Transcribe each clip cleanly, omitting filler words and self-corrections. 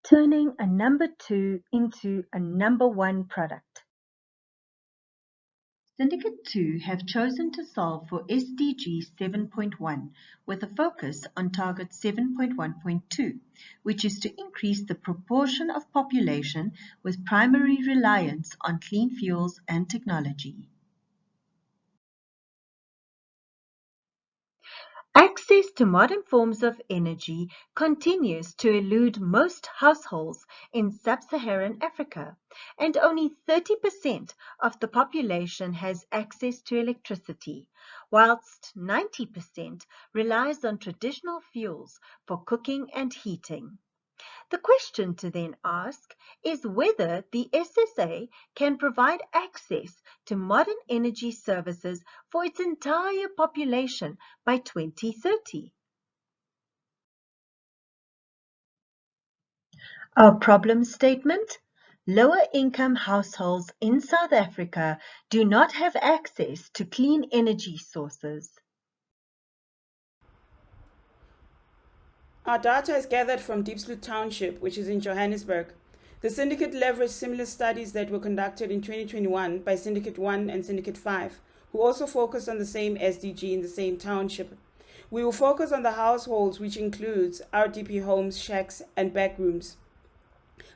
turning a number 2 into a number 1 product. Syndicate 2 have chosen to solve for SDG 7.1 with a focus on target 7.1.2, which is to increase the proportion of population with primary reliance on clean fuels and technology. Access to modern forms of energy continues to elude most households in sub-Saharan Africa, and only 30% of the population has access to electricity, whilst 90% relies on traditional fuels for cooking and heating. The question to then ask is whether the SSA can provide access to modern energy services for its entire population by 2030. Our problem statement: lower income households in South Africa do not have access to clean energy sources. Our data is gathered from Diepsloot Township, which is in Johannesburg. The Syndicate leveraged similar studies that were conducted in 2021 by Syndicate 1 and Syndicate 5, who also focused on the same SDG in the same township. We will focus on the households, which includes RDP homes, shacks, and backrooms.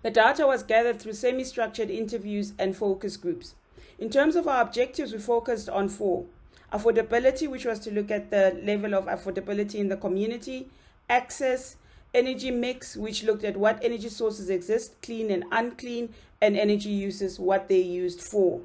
The data was gathered through semi-structured interviews and focus groups. In terms of our objectives, we focused on 4. Affordability, which was to look at the level of affordability in the community. Access, energy mix, which looked at what energy sources exist, clean and unclean, and energy uses, what they're used for.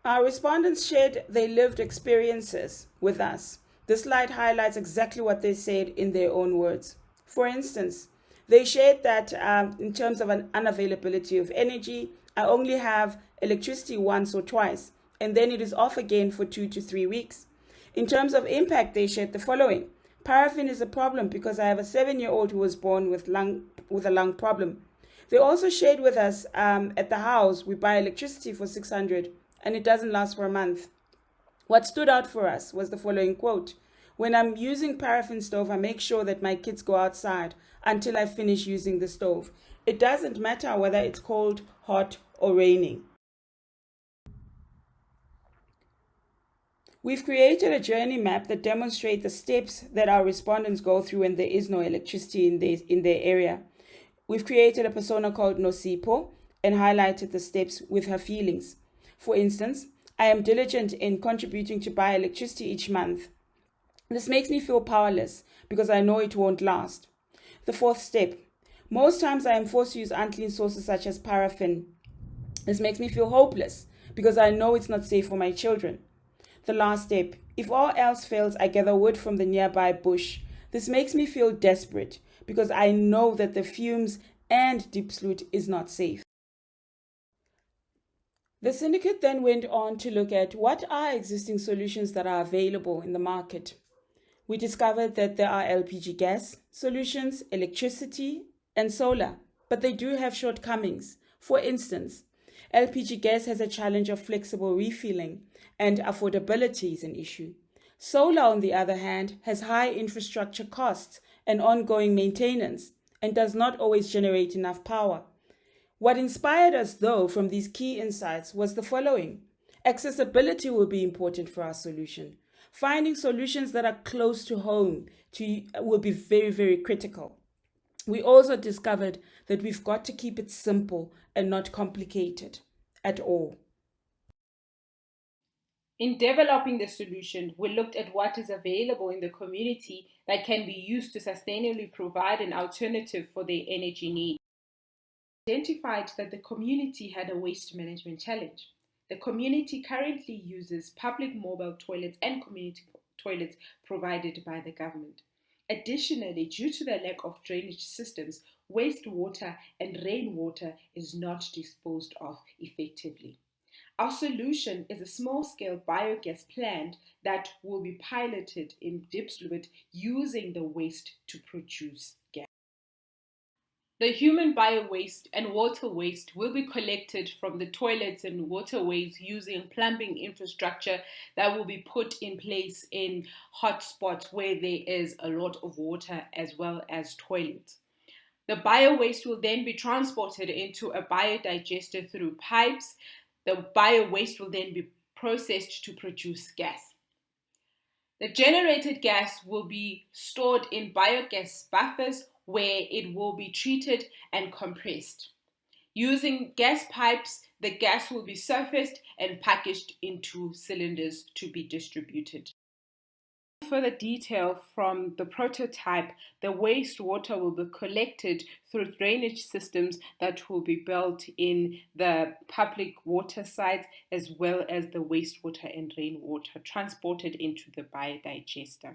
Our respondents shared their lived experiences with us. This slide highlights exactly what they said in their own words. For instance, they shared that in terms of an unavailability of energy, I only have electricity once or twice, and then it is off again for 2 to 3 weeks. In terms of impact, they shared the following. Paraffin is a problem because I have a 7-year-old who was born with a lung problem. They also shared with us at the house, we buy electricity for 600 and it doesn't last for a month. What stood out for us was the following quote. When I'm using paraffin stove, I make sure that my kids go outside until I finish using the stove. It doesn't matter whether it's cold, hot, or raining. We've created a journey map that demonstrates the steps that our respondents go through when there is no electricity in their area. We've created a persona called Nosipho and highlighted the steps with her feelings. For instance, I am diligent in contributing to buy electricity each month. This makes me feel powerless because I know it won't last. The 4th step. Most times I am forced to use unclean sources such as paraffin. This makes me feel hopeless because I know it's not safe for my children. The last step. If all else fails, I gather wood from the nearby bush. This makes me feel desperate because I know that the fumes and Diepsloot is not safe. The syndicate then went on to look at what are existing solutions that are available in the market. We discovered that there are LPG gas solutions, electricity, and solar, but they do have shortcomings. For instance, LPG gas has a challenge of flexible refueling, and affordability is an issue. Solar, on the other hand, has high infrastructure costs and ongoing maintenance, and does not always generate enough power. What inspired us, though, from these key insights was the following. Accessibility will be important for our solution. Finding solutions that are close to home will be very, very critical. We also discovered that we've got to keep it simple and not complicated at all. In developing the solution, we looked at what is available in the community that can be used to sustainably provide an alternative for their energy needs. We identified that the community had a waste management challenge. The community currently uses public mobile toilets and community toilets provided by the government. Additionally, due to the lack of drainage systems, wastewater and rainwater is not disposed of effectively. Our solution is a small-scale biogas plant that will be piloted in Diepsloot using the waste to produce gas. The human bio-waste and water waste will be collected from the toilets and waterways using plumbing infrastructure that will be put in place in hotspots where there is a lot of water as well as toilets. The bio-waste will then be transported into a biodigester through pipes. The bio-waste will then be processed to produce gas. The generated gas will be stored in biogas buffers where it will be treated and compressed. Using gas pipes, the gas will be surfaced and packaged into cylinders to be distributed. Further detail from the prototype, the wastewater will be collected through drainage systems that will be built in the public water sites as well as the wastewater and rainwater transported into the biodigester.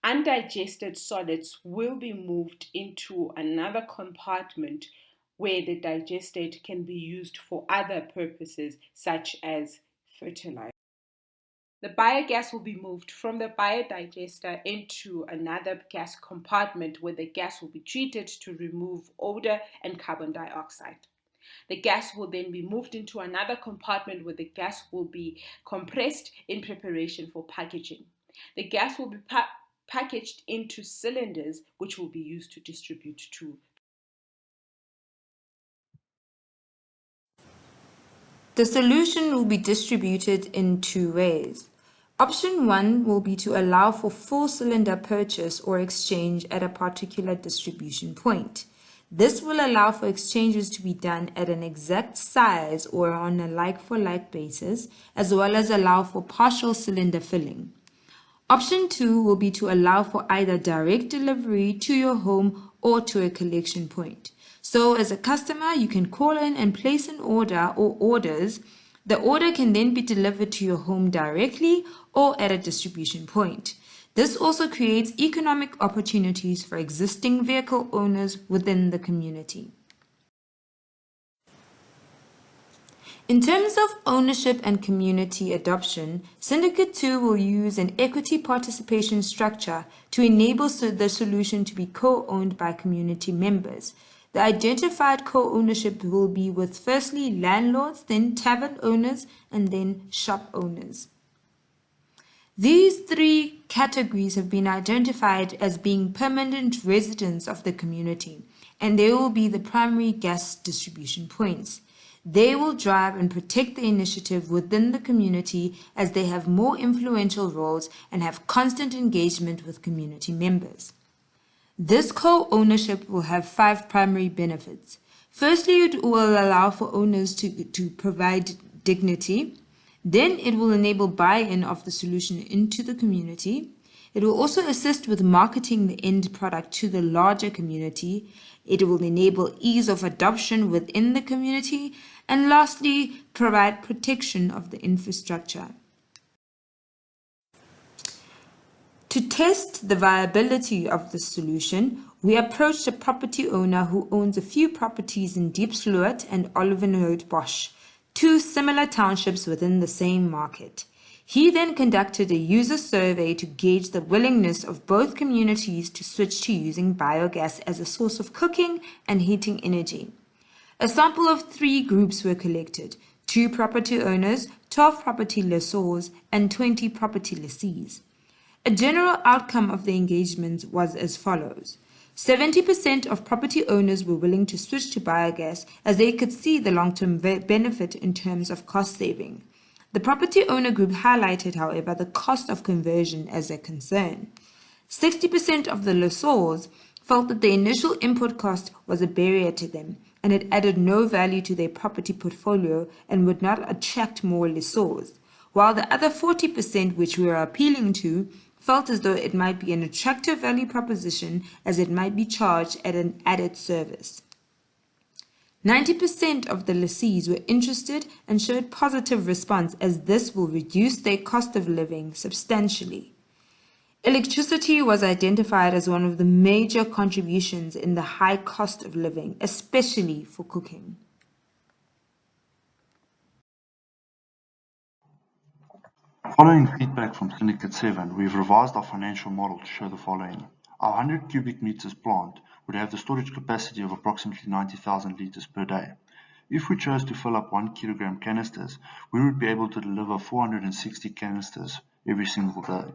Undigested solids will be moved into another compartment where the digestate can be used for other purposes such as fertilizer. The biogas will be moved from the biodigester into another gas compartment where the gas will be treated to remove odor and carbon dioxide. The gas will then be moved into another compartment where the gas will be compressed in preparation for packaging. The gas will be packaged into cylinders which will be used to distribute to. The solution will be distributed in two ways. Option 1 will be to allow for full cylinder purchase or exchange at a particular distribution point. This will allow for exchanges to be done at an exact size or on a like-for-like basis, as well as allow for partial cylinder filling. Option 2 will be to allow for either direct delivery to your home or to a collection point. So as a customer, you can call in and place an order or orders. The order can then be delivered to your home directly or at a distribution point. This also creates economic opportunities for existing vehicle owners within the community. In terms of ownership and community adoption, Syndicate 2 will use an equity participation structure to enable the solution to be co-owned by community members. The identified co-ownership will be with firstly landlords, then tavern owners, and then shop owners. These three categories have been identified as being permanent residents of the community, and they will be the primary gas distribution points. They will drive and protect the initiative within the community as they have more influential roles and have constant engagement with community members. This co-ownership will have 5 primary benefits. Firstly, it will allow for owners to provide dignity. Then it will enable buy-in of the solution into the community. It will also assist with marketing the end product to the larger community. It will enable ease of adoption within the community. And lastly, provide protection of the infrastructure. To test the viability of the solution, we approached a property owner who owns a few properties in Diepsloot and Olivenhout-Bosch, 2 similar townships within the same market. He then conducted a user survey to gauge the willingness of both communities to switch to using biogas as a source of cooking and heating energy. A sample of 3 groups were collected: 2 property owners, 12 property lessors, and 20 property lessees. A general outcome of the engagement was as follows. 70% of property owners were willing to switch to biogas as they could see the long-term benefit in terms of cost saving. The property owner group highlighted, however, the cost of conversion as a concern. 60% of the lessors felt that the initial input cost was a barrier to them, and it added no value to their property portfolio and would not attract more lessors, while the other 40%, which we are appealing to, felt as though it might be an attractive value proposition as it might be charged at an added service. 90% of the lessees were interested and showed positive response as this will reduce their cost of living substantially. Electricity was identified as one of the major contributions in the high cost of living, especially for cooking. Following feedback from Syndicate 7, we've revised our financial model to show the following. Our 100 cubic meters plant would have the storage capacity of approximately 90,000 litres per day. If we chose to fill up 1 kilogram canisters, we would be able to deliver 460 canisters every single day.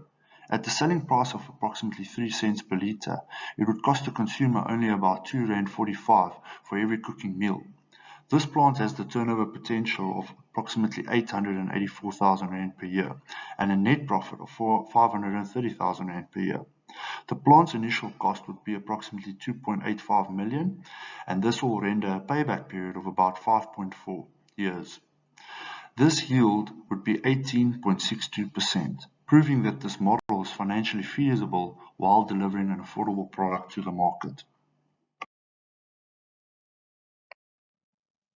At the selling price of approximately 3 cents per litre, it would cost the consumer only about R2.45 for every cooking meal. This plant has the turnover potential of approximately 884,000 Rand per year and a net profit of 530,000 Rand per year. The plant's initial cost would be approximately 2.85 million, and this will render a payback period of about 5.4 years. This yield would be 18.62%, proving that this model is financially feasible while delivering an affordable product to the market.